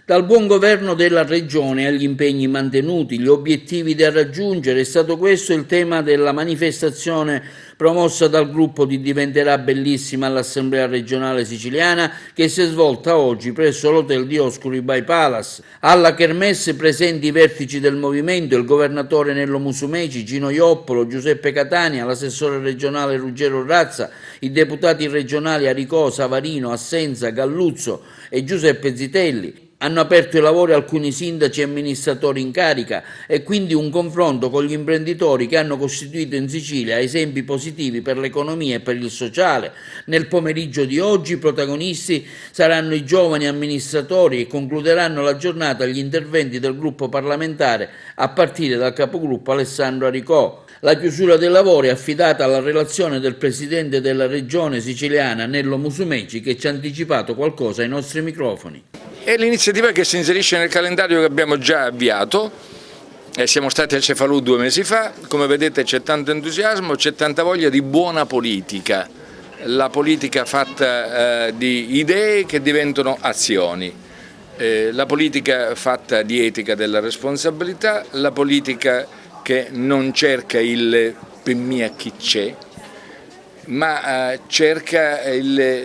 Dal buon governo della Regione agli impegni mantenuti, gli obiettivi da raggiungere, è stato questo il tema della manifestazione promossa dal gruppo di Diventerà Bellissima all'Assemblea regionale siciliana, che si è svolta oggi presso l'hotel Dioscuri by Palace. Alla kermesse presenti i vertici del movimento, il governatore Nello Musumeci, Gino Ioppolo, Giuseppe Catania, l'assessore regionale Ruggero Razza, i deputati regionali Aricò, Savarino, Assenza, Galluzzo e Giuseppe Zitelli. Hanno aperto i lavori alcuni sindaci e amministratori in carica e quindi un confronto con gli imprenditori che hanno costituito in Sicilia esempi positivi per l'economia e per il sociale. Nel pomeriggio di oggi i protagonisti saranno i giovani amministratori e concluderanno la giornata gli interventi del gruppo parlamentare a partire dal capogruppo Alessandro Aricò. La chiusura dei lavori è affidata alla relazione del presidente della regione siciliana Nello Musumeci, che ci ha anticipato qualcosa ai nostri microfoni. È l'iniziativa che si inserisce nel calendario che abbiamo già avviato, siamo stati a Cefalù 2 mesi fa, come vedete c'è tanto entusiasmo, c'è tanta voglia di buona politica, la politica fatta di idee che diventano azioni, la politica fatta di etica della responsabilità, la politica che non cerca il per mia chi c'è, ma cerca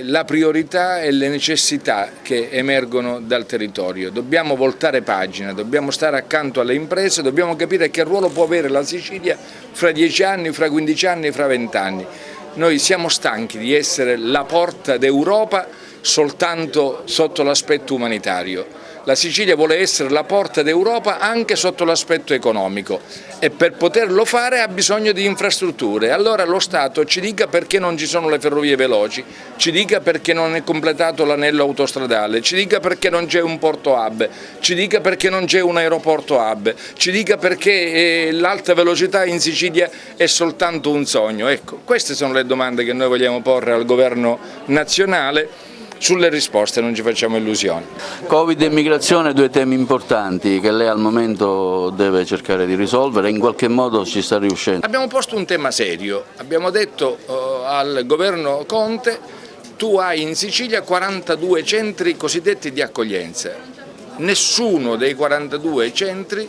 la priorità e le necessità che emergono dal territorio. Dobbiamo voltare pagina, dobbiamo stare accanto alle imprese, dobbiamo capire che ruolo può avere la Sicilia fra 10 anni, fra 15 anni, fra 20 anni. Noi siamo stanchi di essere la porta d'Europa soltanto sotto l'aspetto umanitario. La Sicilia vuole essere la porta d'Europa anche sotto l'aspetto economico e per poterlo fare ha bisogno di infrastrutture. Allora lo Stato ci dica perché non ci sono le ferrovie veloci, ci dica perché non è completato l'anello autostradale, ci dica perché non c'è un porto hub, ci dica perché non c'è un aeroporto hub, ci dica perché l'alta velocità in Sicilia è soltanto un sogno. Ecco, queste sono le domande che noi vogliamo porre al governo nazionale. Sulle risposte non ci facciamo illusioni. Covid e immigrazione, due temi importanti che lei al momento deve cercare di risolvere, in qualche modo ci sta riuscendo. Abbiamo posto un tema serio, abbiamo detto al governo Conte: tu hai in Sicilia 42 centri cosiddetti di accoglienza, nessuno dei 42 centri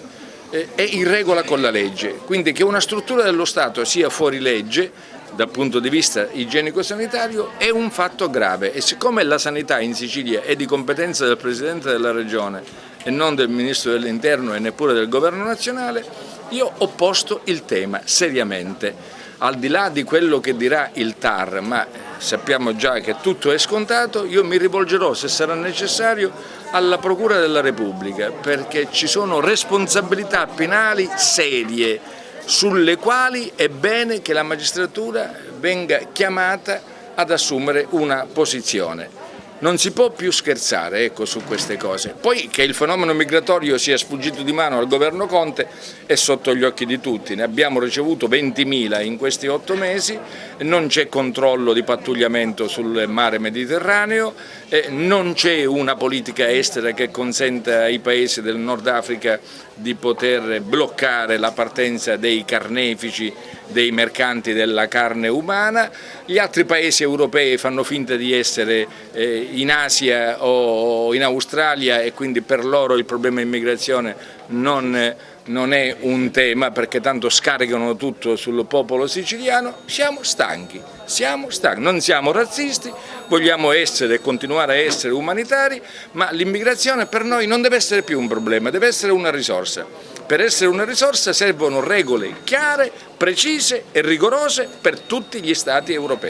è in regola con la legge, quindi che una struttura dello Stato sia fuori legge dal punto di vista igienico-sanitario è un fatto grave e siccome la sanità in Sicilia è di competenza del Presidente della Regione e non del Ministro dell'Interno e neppure del Governo nazionale, io ho posto il tema seriamente, al di là di quello che dirà il TAR, ma sappiamo già che tutto è scontato, io mi rivolgerò se sarà necessario alla Procura della Repubblica perché ci sono responsabilità penali serie sulle quali è bene che la magistratura venga chiamata ad assumere una posizione. Non si può più scherzare, ecco, su queste cose. Poi che il fenomeno migratorio sia sfuggito di mano al governo Conte è sotto gli occhi di tutti, ne abbiamo ricevuto 20.000 in questi 8 mesi, non c'è controllo di pattugliamento sul mare Mediterraneo, non c'è una politica estera che consenta ai paesi del Nord Africa di poter bloccare la partenza dei carnefici, dei mercanti della carne umana, gli altri paesi europei fanno finta di essere in Asia o in Australia e quindi per loro il problema immigrazione non è un tema perché tanto scaricano tutto sul popolo siciliano. Siamo stanchi, non siamo razzisti, vogliamo essere e continuare a essere umanitari, ma l'immigrazione per noi non deve essere più un problema, deve essere una risorsa. Per essere una risorsa servono regole chiare, precise e rigorose per tutti gli Stati europei.